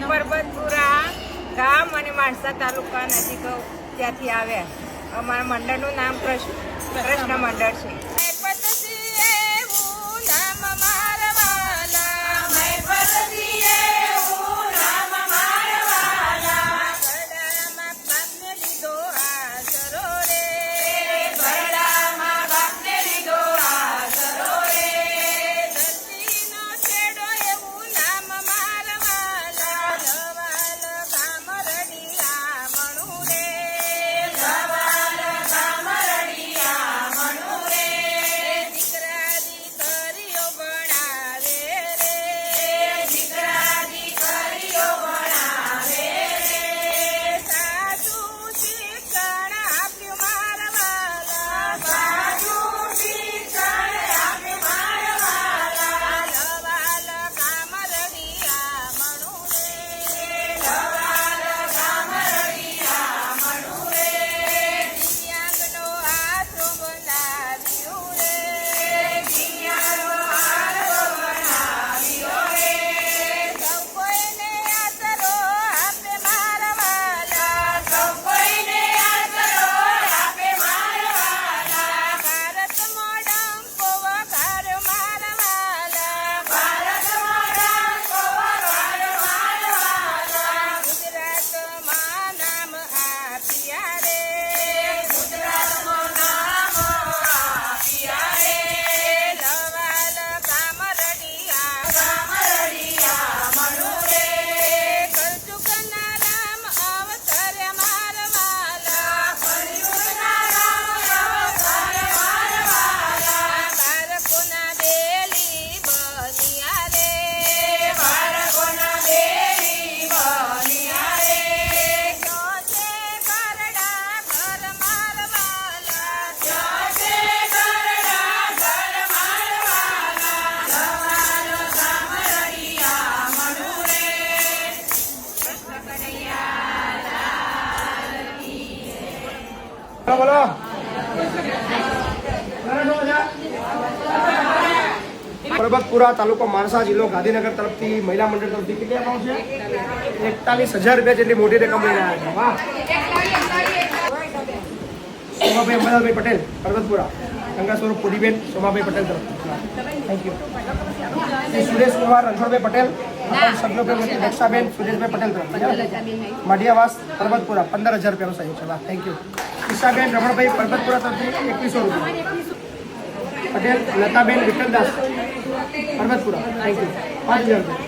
પરબતપુરા ગામ અને માણસા તાલુકા નજીક ત્યાંથી આવ્યા. અમારા મંડળનું નામ કૃષ્ણ મંડળ છે. બોલો પરબતપુરા તાલુકો માણસા જિલ્લો ગાંધીનગર તરફથી મહિલા મંડળ તરફથી કેટલી અમાઉન્ટ છે? 41,000 રૂપિયા જેટલી મોટી રકમ લઈને આવ્યા છે. વાહ. સોમાભાઈ અમદાભાઈ પટેલ પરબતપુરા, ગંગા સ્વરૂપ પુરીબેન સોમાભાઈ પટેલ તરફથી થેન્ક યુ. સુરેશ કુમાર રણછોડભાઈ પટેલ, સભ્યોભાઈ દક્ષાબેન સુરેશભાઈ પટેલ તરફથી માઢિયાવાસ પરબતપુરા 15,000 રૂપિયાનો સહયોગ છે. વાહ થેન્ક યુ. ઈશાબેન રમણભાઈ પરબતપુરા તરફથી 2100 રૂપિયા. પટેલ લતાબેન વિઠ્ઠલદાસ પરબતપુરા થેન્ક યુ 5,000 રૂપિયા.